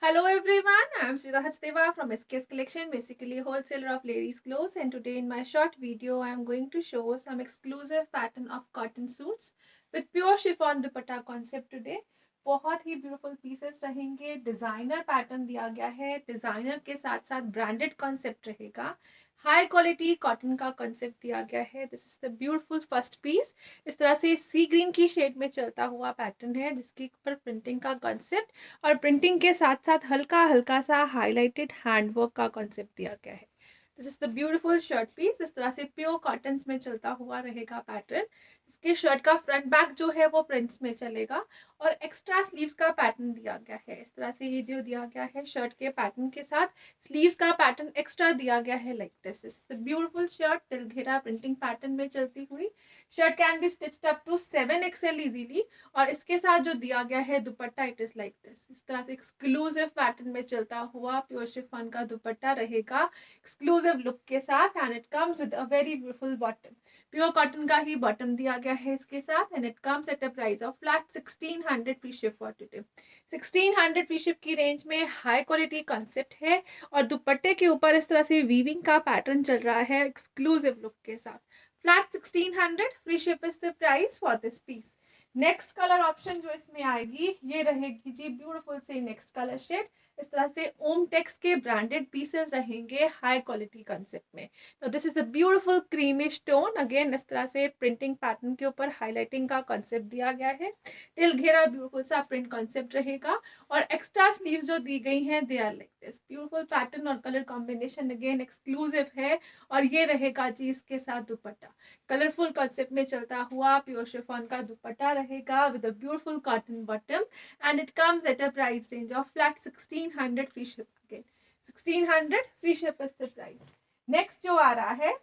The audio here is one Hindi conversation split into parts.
Hello everyone, I am Shrita Hachdeva from SKS Collection, basically a wholesaler of ladies clothes, and today in my short video I am going to show some exclusive pattern of cotton suits with pure chiffon dupatta concept today. बहुत ही ब्यूटीफुल पीसेस रहेंगे, डिजाइनर पैटर्न दिया गया है, डिजाइनर के साथ साथ ब्रांडेड कॉन्सेप्ट रहेगा, हाई क्वालिटी कॉटन का कॉन्सेप्ट दिया गया है। This is the beautiful first piece. इस तरह से सी ग्रीन की शेड में चलता हुआ पैटर्न है जिसके ऊपर प्रिंटिंग का कॉन्सेप्ट और प्रिंटिंग के साथ साथ हल्का हल्का सा हाईलाइटेड हैंडवर्क का कॉन्सेप्ट दिया गया है। This is the beautiful shirt piece. इस तरह से प्योर कॉटन में चलता हुआ रहेगा पैटर्न। इसके शर्ट का फ्रंट बैक जो है वो प्रिंट्स में चलेगा और एक्स्ट्रा स्लीव्स का पैटर्न दिया गया है। इस तरह से ये जो दिया गया है शर्ट के पैटर्न के साथ स्लीव्स का पैटर्न एक्स्ट्रा दिया गया है like this. This is the beautiful shirt तिल घेरा प्रिंटिंग पैटर्न में चलती हुई। Shirt can be stitched up to 7XL easily और इसके साथ जो दिया गया है dupatta it is like this. इस तरह से एक्सक्लूसिव पैटर्न में चलता हुआ प्योर शिफॉन का दुपट्टा रहेगा एक्सक्लूसिव लुक के साथ and it comes with a very beautiful bottom. Pure cotton का ही बॉटम दिया गया है इसके साथ and it comes at a price of flat 1600 free ship for today. 1600 free ship की रेंज में हाई क्वालिटी कॉन्सेप्ट है और दुपट्टे के ऊपर इस तरह से वीविंग का पैटर्न चल रहा है एक्सक्लूसिव लुक के साथ। Flat 1600 free ship is the price for this piece. Next colour option जो इसमें आएगी ये रहेगी जी ब्यूटीफुल से नेक्स्ट कलर शेड। इस तरह से ओम टेक्स के ब्रांडेड पीसेस रहेंगे हाई क्वालिटी कंसेप्ट में। तो this is a beautiful creamish tone. Again इस तरह से प्रिंटिंग पैटर्न के ऊपर हाईलाइटिंग का कंसेप्ट दिया गया है। टिल घेरा ब्यूटीफुल सा प्रिंट कंसेप्ट रहेगा और एक्स्ट्रा स्लीव्स जो दी गई हैं they are like this. Beautiful pattern और कलर कॉम्बिनेशन अगेन एक्सक्लूसिव है और ये रहेगा जी इसके साथ दुपट्टा। कलरफुल कॉन्सेप्ट में चलता हुआ प्योर शिफॉन का दुपट्टा रहेगा with a beautiful cotton bottom and it comes at a price range of flat 1600 free ship. Again 1600 free ship is the price. Next जो आ रहा है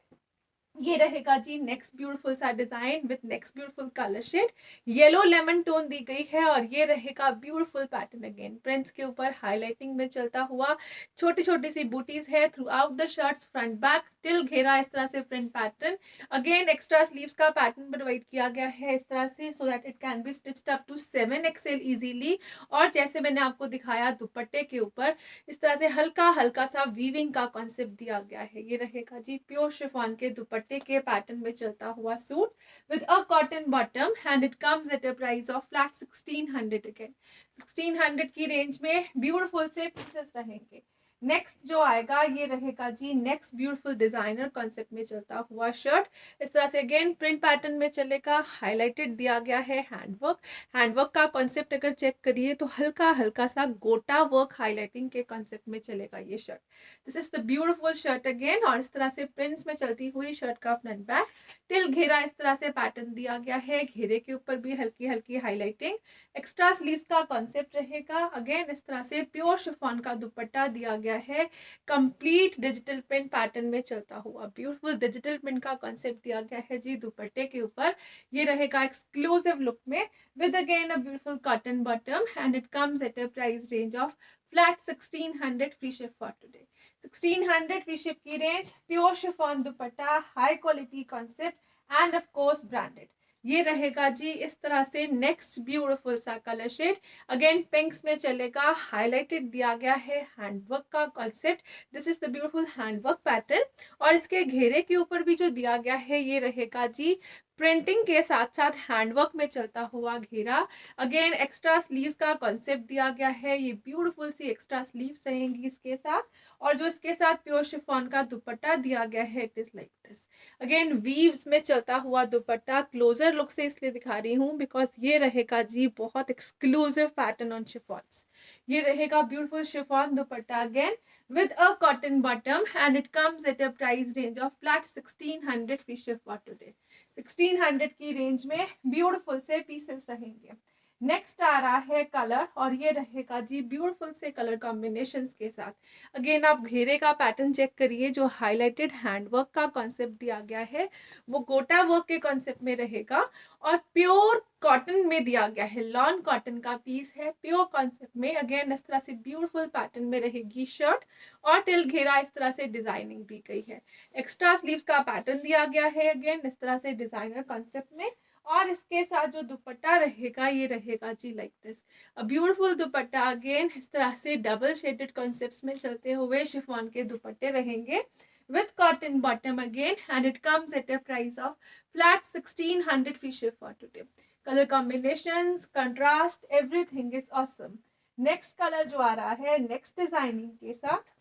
ये रहेगा जी नेक्स्ट ब्यूटीफुल सा design with next beautiful colour shade. Yellow lemon tone दी गई है और ये रहेगा ब्यूटीफुल पैटर्न। अगेन प्रिंट्स के ऊपर हाईलाइटिंग में चलता हुआ छोटी छोटी सी बूटीज है throughout the shirts front back till घेरा इस तरह से print pattern. Again extra sleeves का पैटर्न प्रोवाइड किया गया है इस तरह से so that it can be stitched up to 7XL easily. और जैसे मैंने आपको दिखाया दुपट्टे के ऊपर इस तरह से हल्का हल्का सा वीविंग का कॉन्सेप्ट दिया गया है। ये रहेगा जी प्योर शिफॉन के दुपट्टे के पैटर्न में चलता हुआ suit with a cotton bottom and it comes at a price of flat 1600। Again 1600 की रेंज में ब्यूटीफुल से पीसेस रहेंगे। नेक्स्ट जो आएगा ये रहेगा जी नेक्स्ट ब्यूटीफुल डिजाइनर कॉन्सेप्ट में चलता हुआ शर्ट। इस तरह से अगेन प्रिंट पैटर्न में चलेगा हाईलाइटेड दिया गया है हैंडवर्क। हैंडवर्क का कॉन्सेप्ट अगर चेक करिए तो हल्का हल्का सा गोटा वर्क हाईलाइटिंग के कॉन्सेप्ट में चलेगा ये shirt. This is the beautiful shirt again और इस तरह से प्रिंट्स में चलती हुई शर्ट का फ्रंट बैक टिल घेरा इस तरह से पैटर्न दिया गया है। घेरे के ऊपर भी हल्की हल्की हाईलाइटिंग। एक्स्ट्रा स्लीव्स का कॉन्सेप्ट रहेगा। अगेन इस तरह से प्योर शिफॉन का दुपट्टा दिया गया है कंप्लीट डिजिटल प्रिंट पैटर्न में चलता हुआ। ब्यूटीफुल डिजिटल प्रिंट का कॉन्सेप्ट दिया गया है जी दुपट्टे के ऊपर। ये रहेगा एक्सक्लूसिव लुक में with again a beautiful cotton bottom and it comes at a price range of flat 1600 free ship for today। 1600 free ship की range pure chiffon dupatta high quality concept end of course branded. ये रहेगा जी इस तरह से नेक्स्ट ब्यूटीफुल सा कलर शेड। अगेन पिंक्स में चलेगा हाईलाइटेड दिया गया है हैंडवर्क का concept. This is the beautiful handwork pattern और इसके घेरे के ऊपर भी जो दिया गया है ये रहेगा जी प्रिंटिंग के साथ साथ हैंडवर्क में चलता हुआ घेरा। अगेन एक्स्ट्रा स्लीव्स का कॉन्सेप्ट दिया गया है। ये ब्यूटीफुल सी एक्स्ट्रा स्लीव्स रहेंगी इसके साथ और जो इसके साथ प्योर शिफॉन का दुपट्टा दिया गया है it is like this. Again weaves में चलता हुआ दुपट्टा क्लोजर लुक से इसलिए दिखा रही हूँ बिकॉज ये रहेगा जी बहुत एक्सक्लूसिव पैटर्न ऑन शिफॉन्स। ये रहेगा beautiful chiffon dupatta again with a cotton bottom and it comes at a price range of flat 1600 free ship for today। 1600 की रेंज में ब्यूटीफुल से पीसेस रहेंगे। नेक्स्ट आ रहा है कलर और ये रहेगा जी ब्यूटीफुल से कलर कॉम्बिनेशंस के साथ। अगेन आप घेरे का पैटर्न चेक करिए जो हाईलाइटेड हैंडवर्क का कॉन्सेप्ट दिया गया है वो गोटा वर्क के कॉन्सेप्ट में रहेगा और प्योर कॉटन में दिया गया है। लॉन कॉटन का पीस है प्योर कॉन्सेप्ट में। अगेन इस तरह से ब्यूटीफुल पैटर्न में रहेगी शर्ट और टिल घेरा इस तरह से डिजाइनिंग दी गई है। एक्स्ट्रा स्लीव्स का पैटर्न दिया गया है अगेन इस तरह से डिजाइनर कॉन्सेप्ट में और इसके साथ जो दुपट्टा रहेगा ये रहेगा जी like this, a beautiful dupatta. Again इस तरह से डबल शेडेड कॉन्सेप्ट्स में चलते हुए शिफॉन के दुपट्टे रहेंगे with cotton bottom again, and it comes at a price of flat 1600 free ship for today. Color combinations, contrast, everything is awesome. Next color जो आ रहा है next डिजाइनिंग के साथ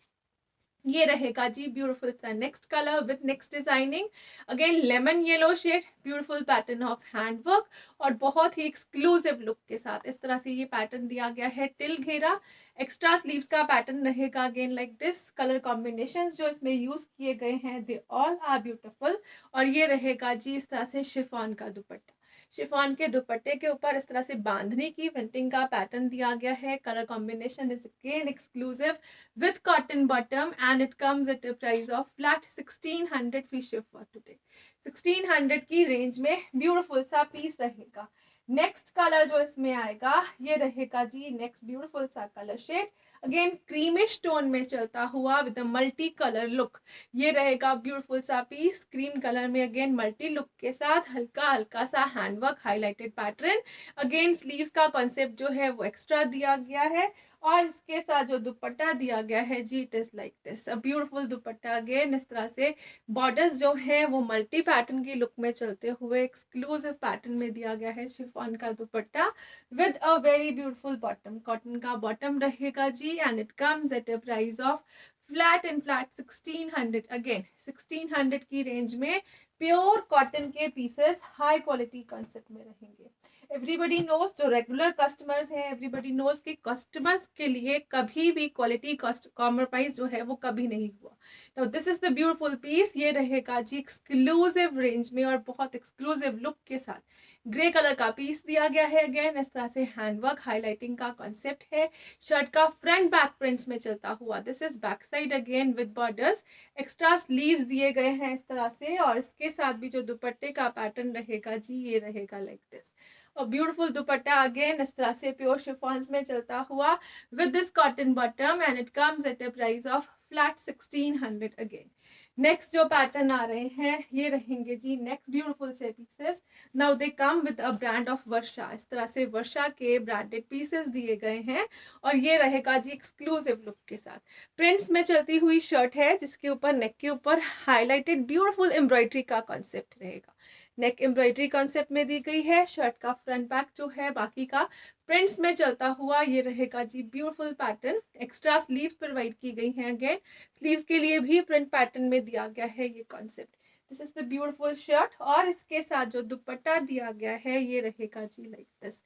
ये रहेगा जी ब्यूटीफुल सा next colour with next designing. Again lemon yellow shade, beautiful pattern of handwork और बहुत ही एक्सक्लूसिव लुक के साथ इस तरह से ये पैटर्न दिया गया है टिल घेरा। एक्स्ट्रा स्लीव्स का पैटर्न रहेगा again like this. Colour combinations जो इसमें यूज किए गए हैं दे ऑल आर ब्यूटीफुल। और ये रहेगा जी इस तरह से शिफॉन का दुपट्टा। शिफॉन के दुपट्टे के ऊपर इस तरह से बांधनी की प्रिंटिंग का पैटर्न दिया गया है। Colour combination is again exclusive with cotton bottom, and it comes at a price of flat 1600 free ship for today. 1600 की रेंज में ब्यूटीफुल सा पीस रहेगा। नेक्स्ट कलर जो इसमें आएगा ये रहेगा जी नेक्स्ट ब्यूटीफुल सा colour shade. Again creamish tone में चलता हुआ विद मल्टी कलर लुक। ये रहेगा ब्यूटीफुल सा पीस क्रीम कलर में अगेन मल्टी लुक के साथ हल्का हल्का सा handwork highlighted pattern. Again sleeves का कॉन्सेप्ट जो है वो एक्स्ट्रा दिया गया है और इसके साथ जो दुपट्टा दिया गया है जी it is like this, a beautiful dupatta. Again इस तरह से बॉर्डर्स जो है वो मल्टी पैटर्न की लुक में चलते हुए एक्सक्लूसिव पैटर्न में दिया गया है शिफॉन का dupatta with a very beautiful bottom. Cotton का बॉटम रहेगा जी and it comes at a price of flat and flat 1600। Again 1600 की रेंज में प्योर कॉटन के पीसेस हाई क्वालिटी कॉन्सेप्ट में रहेंगे। एवरीबडी नोज जो रेगुलर कस्टमर्स हैं एवरीबडी नोज के कस्टमर्स के लिए कभी भी क्वालिटी कॉस्ट कॉम्प्रोमाइज जो है वो कभी नहीं हुआ। Now this is the beautiful piece. ये रहेगा जी एक्सक्लूसिव रेंज में और बहुत एक्सक्लूसिव लुक के साथ। ग्रे कलर का पीस दिया गया है। अगेन इस तरह से हैंडवर्क हाईलाइटिंग का कॉन्सेप्ट है। शर्ट का फ्रंट बैक प्रिंट्स में चलता हुआ। This is back side again with borders. Extra sleeves दिए गए हैं इस तरह से और इसके साथ भी जो दुपट्टे का पैटर्न रहेगा जी ये रहेगा लाइक दिस। और ब्यूटीफुल दुपट्टा अगेन इस तरह से प्योर शिफॉन्स में चलता हुआ with this cotton bottom and it comes at a price of flat 1600 again. Next जो पैटर्न आ रहे हैं ये रहेंगे जी नेक्स्ट ब्यूटीफुल से pieces. Now they come with a brand of Varsha. इस तरह से वर्षा के ब्रांडेड पीसेस दिए गए हैं और ये रहेगा जी एक्सक्लूसिव लुक के साथ। प्रिंट्स में चलती हुई शर्ट है जिसके ऊपर नेक के ऊपर हाईलाइटेड ब्यूटीफुल एम्ब्रॉयडरी का कॉन्सेप्ट रहेगा। नेक एम्ब्रॉयडरी कॉन्सेप्ट में दी गई है। शर्ट का फ्रंट बैक जो है बाकी का प्रिंट्स में चलता हुआ ये रहेगा जी beautiful pattern. Extra sleeves provide की गई हैं। अगेन स्लीव्स के लिए भी प्रिंट पैटर्न में दिया गया है ये concept. This is the beautiful shirt और इसके साथ जो दुपट्टा दिया गया है ये रहेगा जी लाइक दिस।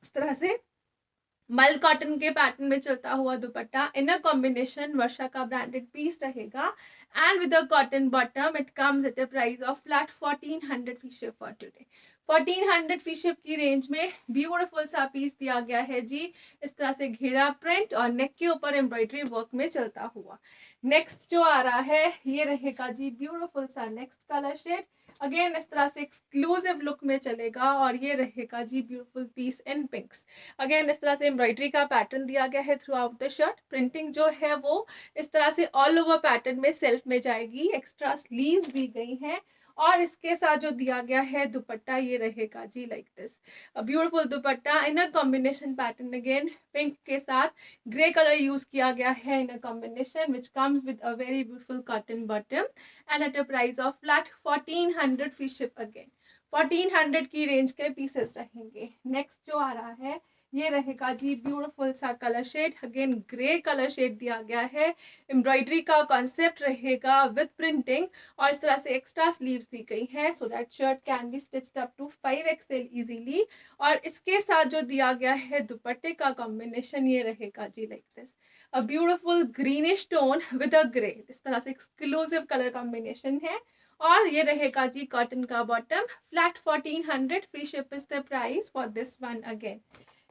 इस तरह से मल कॉटन के पैटर्न में चलता हुआ दुपट्टा। इनर कॉम्बिनेशन वर्षा का ब्रांडेड पीस रहेगा and with a cotton bottom it comes at a price of flat 1400 free ship for today. 1400 free ship की रेंज में ब्यूटीफुल सा पीस दिया गया है जी इस तरह से घेरा प्रिंट और नेक के ऊपर एम्ब्रॉयडरी वर्क में चलता हुआ। नेक्स्ट जो आ रहा है ये रहेगा जी ब्यूटीफुल सा नेक्स्ट कलर शेड। अगेन इस तरह से एक्सक्लूसिव लुक में चलेगा और ये रहेगा जी ब्यूटीफुल पीस इन पिंक्स। अगेन इस तरह से एम्ब्रॉयडरी का पैटर्न दिया गया है throughout the shirt. Printing जो है वो इस तरह से ऑल ओवर पैटर्न में सेल्फ में जाएगी। एक्स्ट्रा स्लीव्स दी गई हैं और इसके साथ जो दिया गया है दुपट्टा ये रहेगा जी like this, a beautiful dupatta in a combination pattern. Again pink के साथ ग्रे कलर यूज किया गया है in a combination which comes with a very beautiful cotton bottom and at a price of flat 1400 free ship. Again 1400 की रेंज के पीसेस रहेंगे। नेक्स्ट जो आ रहा है ये रहेगा जी ब्यूटीफुल सा colour shade. Again grey colour shade दिया गया है। एम्ब्रॉयडरी का कॉन्सेप्ट रहेगा विद प्रिंटिंग और इस तरह से एक्स्ट्रा स्लीव्स दी गई है so that shirt can be stitched up to 5XL easily. और इसके साथ जो दिया गया है दुपट्टे का कॉम्बिनेशन ये रहेगा जी like this, a beautiful greenish tone with a grey. इस तरह से एक्सक्लूसिव कलर कॉम्बिनेशन है और ये रहेगा जी कॉटन का bottom. Flat 1400 free ship is the price for this one. Again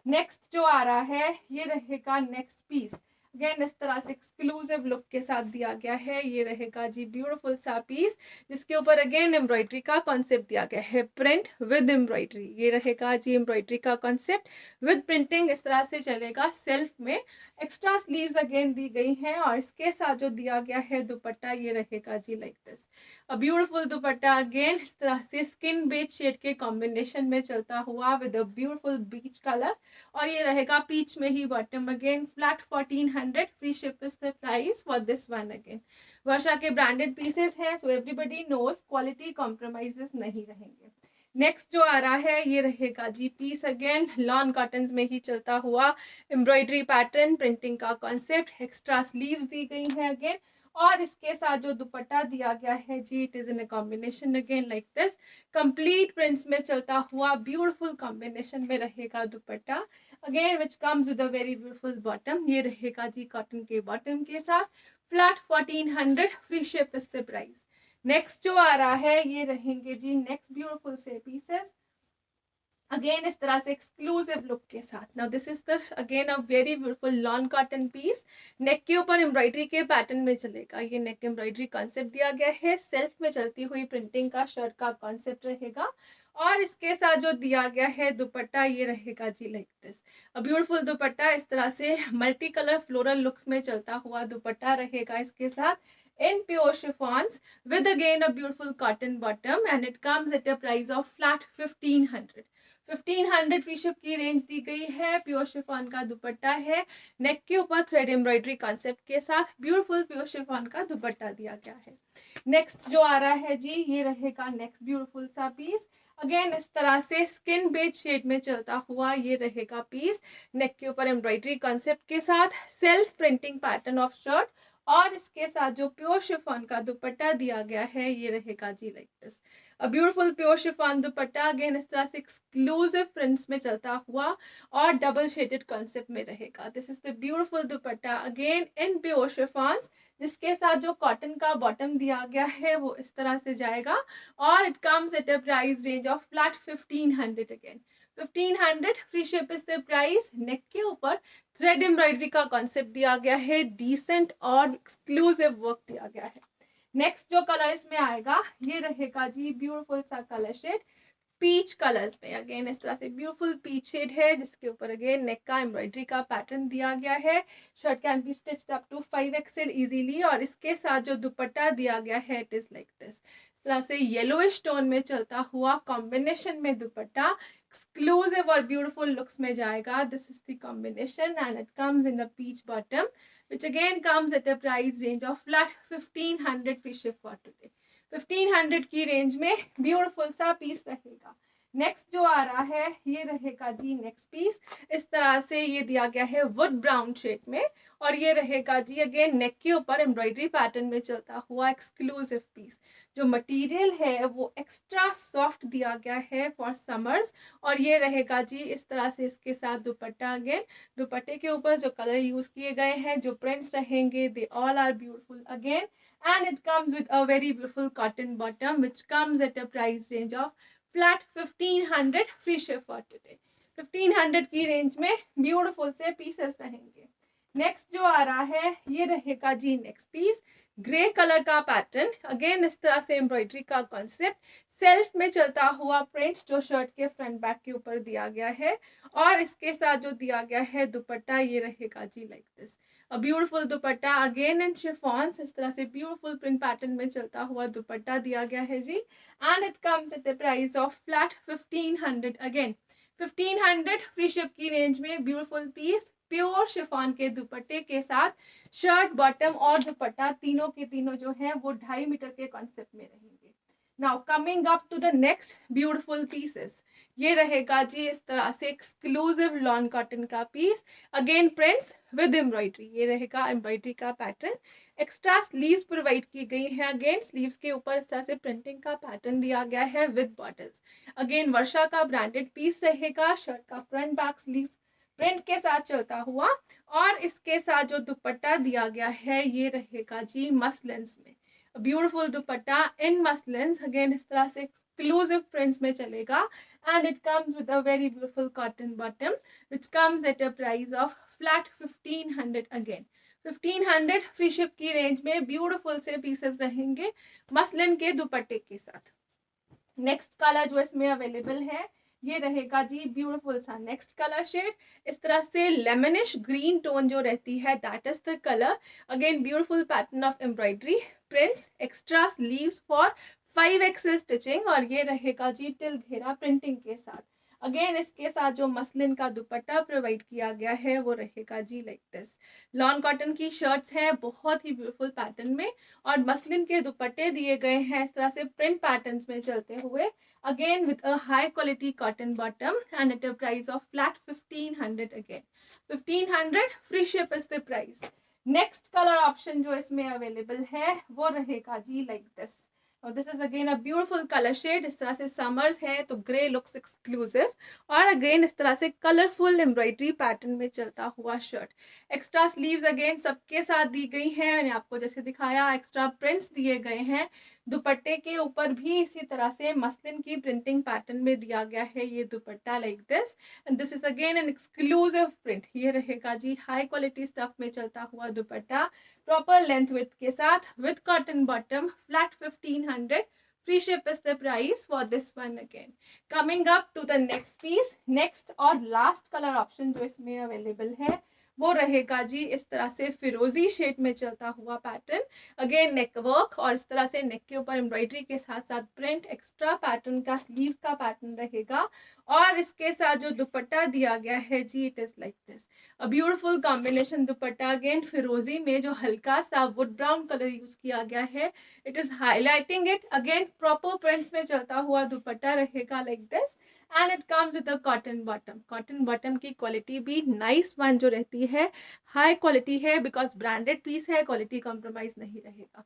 next जो आ रहा है ये रहेगा नेक्स्ट पीस। अगेन इस तरह से एक्सक्लूसिव लुक के साथ दिया गया है। ये रहेगा जी ब्यूटीफुल सा पीस, जिसके ऊपर अगेन एम्ब्रॉयडरी का कॉन्सेप्ट दिया गया है, प्रिंट विद एम्ब्रॉयडरी। ये रहेगा जी एम्ब्रॉयडरी का कॉन्सेप्ट विद प्रिंटिंग, इस तरह से चलेगा। सेल्फ में एक्स्ट्रा स्लीव्स अगेन दी गई हैं, और इसके साथ जो दिया गया है दुपट्टा, ये रहेगा जी like this, a beautiful dupatta again इस तरह से स्किन बेज शेड के कॉम्बिनेशन में चलता हुआ with a beautiful beach colour, और ये रहेगा पीच में ही bottom. Again flat 1400, free ship is the price for this one. Again Varsha के ब्रांडेड पीसेस हैं, so everybody knows quality compromises नहीं रहेंगे। नेक्स्ट जो आ रहा है, ये रहेगा जी पीस अगेन लॉन कॉटन में ही चलता हुआ, एम्ब्रॉयडरी पैटर्न, प्रिंटिंग का कॉन्सेप्ट, एक्स्ट्रा स्लीव्स दी गई हैं अगेन, और इसके साथ जो दुपट्टा दिया गया है जी, it is in a combination again like this, complete prints में चलता हुआ ब्यूटीफुल कॉम्बिनेशन में रहेगा dupatta again, which comes with a very beautiful bottom. ये रहेगा जी कॉटन के बॉटम के साथ, flat 1400, free ship is the price. Next जो आ रहा है, ये रहेंगे जी नेक्स्ट ब्यूटीफुल से पीसेस अगेन इस तरह से एक्सक्लूसिव लुक के साथ। Now this is the again a very beautiful lawn cotton piece, neck के ऊपर एम्ब्रॉयडरी के पैटर्न में चलेगा। ये नेक एम्ब्रॉयडरी कॉन्सेप्ट दिया गया है, सेल्फ में चलती हुई प्रिंटिंग का शर्ट का कॉन्सेप्ट रहेगा, और इसके साथ जो दिया गया है दुपट्टा, ये रहेगा जी like this, a beautiful dupatta इस तरह से मल्टी कलर फ्लोरल लुक्स में चलता हुआ दुपट्टा रहेगा इसके साथ, in pure chiffons with again a beautiful cotton bottom, and it comes at a price of flat 1500। 1500 free ship की रेंज दी गई है। प्योर शिफॉन का दुपट्टा है, नेक के ऊपर थ्रेड एम्ब्रॉयडरी कॉन्सेप्ट के साथ ब्यूटीफुल प्योर शिफॉन का दुपट्टा दिया गया है। नेक्स्ट जो आ रहा है जी, ये रहेगा नेक्स्ट ब्यूटीफुल सा पीस, अगेन इस तरह से स्किन बेज शेड में चलता हुआ ये रहेगा पीस, नेक के ऊपर एम्ब्रॉयडरी कॉन्सेप्ट के साथ, self printing pattern of shirt, और इसके साथ जो प्योर शिफॉन का दुपट्टा दिया गया है, ये रहेगा जी like this, a beautiful pure chiffon dupatta again इस तरह से एक्सक्लूसिव प्रिंट्स में चलता हुआ, और डबल शेडेड कॉन्सेप्ट में रहेगा। This is the beautiful dupatta again in pure chiffons, जिसके साथ जो कॉटन का बॉटम दिया गया है वो इस तरह से जाएगा, और it comes at a price range of flat 1500 again 1500, free ship is the price. Neck के ऊपर थ्रेड एम्ब्रॉयडरी का कॉन्सेप्ट दिया गया है, डिसेंट और एक्सक्लूसिव वर्क दिया गया है। नेक्स्ट जो कलर इसमें आएगा, ये रहेगा जी ब्यूटीफुल सा कलर शेड पीच कलर्स में, अगेन इस तरह से ब्यूटीफुल पीच शेड है, जिसके ऊपर अगेन नेक का एम्ब्रॉयडरी का पैटर्न दिया गया है। Shirt can be stitched up to 5XL easily, और इसके साथ जो दुपट्टा दिया गया है, इट इज लाइक दिस, इस तरह से येलोइश टोन में चलता हुआ कॉम्बिनेशन में दुपट्टा एक्सक्लूसिव और ब्यूटीफुल लुक्स में जाएगा। This is the combination, and it comes in the peach bottom, which again comes at a price range of flat 1500 free ship for today। 1500 की रेंज में ब्यूटीफुल सा पीस रहेगा। नेक्स्ट जो आ रहा है, ये रहेगा जी नेक्स्ट पीस, इस तरह से ये दिया गया है वुड ब्राउन शेड में, और ये रहेगा जी अगेन नेक के ऊपर एम्ब्रॉयडरी पैटर्न में चलता हुआ एक्सक्लूसिव पीस। जो मटेरियल है वो एक्स्ट्रा सॉफ्ट दिया गया है फॉर समर्स, और ये रहेगा जी इस तरह से इसके साथ दुपट्टा अगेन, दुपट्टे के ऊपर जो कलर यूज किए गए हैं, जो प्रिंट्स रहेंगे, they all are beautiful again, and it comes with a very beautiful cotton bottom, which comes at a price range of flat 1500, free ship for today। 1500 की रेंज में ब्यूटीफुल से पीसेस रहेंगे। नेक्स्ट जो आ रहा है, ये रहेगा जी नेक्स्ट पीस, ग्रे कलर का पैटर्न, अगेन इस तरह से एम्ब्रॉयडरी का कॉन्सेप्ट, सेल्फ में चलता हुआ प्रिंट जो शर्ट के फ्रंट बैक के ऊपर दिया गया है, और इसके साथ जो दिया गया है दुपट्टा, ये रहेगा जी like this, a beautiful dupatta again in chiffons, इस तरह से ब्यूटीफुल प्रिंट पैटर्न में चलता हुआ दुपट्टा दिया गया है जी, and it comes at the price of flat 1500 again 1500, free ship की रेंज में ब्यूटीफुल पीस प्योर शिफॉन के दुपट्टे के साथ, शर्ट बॉटम और दुपट्टा तीनों के तीनों जो है वो 2.5 मीटर के कॉन्सेप्ट में रहेंगे। Now coming up to the next beautiful pieces, ये रहेगा जी इस तरह से एक्सक्लूसिव लॉन कॉटन का piece, again prints with embroidery, ये रहेगा एम्ब्रॉयडरी का पैटर्न, एक्स्ट्रा स्लीव्स प्रोवाइड की गई है, अगेन स्लीव्स के ऊपर इस तरह से प्रिंटिंग का पैटर्न दिया गया है विद बॉर्डर्स। अगेन वर्षा का ब्रांडेड पीस रहेगा, शर्ट का फ्रंट बैक स्लीव्स प्रिंट के साथ चलता हुआ, और इसके साथ जो दुपट्टा दिया गया है, ये रहेगा जी मसलिन्स में, ब्यूटीफुल दुपट्टा इन मसलिन्स, अगेन इस तरह से एक्सक्लूसिव प्रिंट्स में चलेगा, and it comes with a very beautiful cotton bottom, which comes at a price of flat 1500 again 1500 free ship की रेंज में ब्यूटीफुल से पीसेस रहेंगे मसलिन के दुपट्टे के साथ। नेक्स्ट कलर जो इसमें अवेलेबल है ये रहेगा जी ब्यूटीफुल सा नेक्स्ट कलर शेड, इस तरह से लेमनिश ग्रीन टोन जो रहती है that is the colour. Again beautiful pattern of embroidery, prints, extra sleeves for 5XL stitching और ये रहेगा जी टिल घेरा प्रिंटिंग के साथ। अगेन इसके साथ जो मसलिन का दुपट्टा प्रोवाइड किया गया है वो रहेगा जी लाइक दिस। लॉन कॉटन की शर्ट्स हैं बहुत ही ब्यूटीफुल पैटर्न में और मसलिन के दुपट्टे दिए गए हैं इस तरह से प्रिंट पैटर्न्स में चलते हुए। Again with a high quality cotton bottom and at a price of flat 1500 again. 1500 free ship is the price. Next color option जो इसमें available है वो रहेगा जी like this. और this is again a beautiful color shade. इस तरह से summers है तो grey looks exclusive और again इस तरह से colorful embroidery pattern में चलता हुआ shirt. Extra sleeves again सबके साथ दी गई है, मैंने आपको जैसे दिखाया extra prints दिए गए हैं। दुपट्टे के ऊपर भी इसी तरह से मसलिन की प्रिंटिंग पैटर्न में दिया गया है ये दुपट्टा like this and this is again an exclusive print. ये रहेगा जी हाई क्वालिटी स्टफ में चलता हुआ दुपट्टा प्रॉपर लेंथ विड्थ के साथ with cotton bottom flat 1500 free ship is the price for this one. Again coming up to the next piece, next और लास्ट कलर ऑप्शन जो इसमें अवेलेबल है वो रहेगा जी इस तरह से फिरोजी शेड में चलता हुआ पैटर्न। अगेन नेक वर्क और इस तरह से नेक के ऊपर एम्ब्रॉयडरी के साथ साथ प्रिंट, एक्स्ट्रा पैटर्न का स्लीव्स का पैटर्न रहेगा और इसके साथ जो दुपट्टा दिया गया है जी it is like this a beautiful combination dupatta. Again फिरोजी में जो हल्का सा वुड ब्राउन कलर यूज किया गया है it is highlighting it. Again proper prints में चलता हुआ दुपट्टा रहेगा like this and it comes with a cotton bottom. Cotton bottom की क्वालिटी भी नाइस वन जो रहती है हाई क्वालिटी है बिकॉज ब्रांडेड पीस है, क्वालिटी कॉम्प्रोमाइज नहीं रहेगा।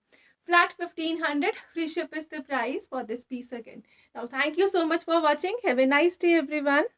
Flat 1500 free ship is the price for this piece again. Now thank you so much for watching. Have a nice day everyone.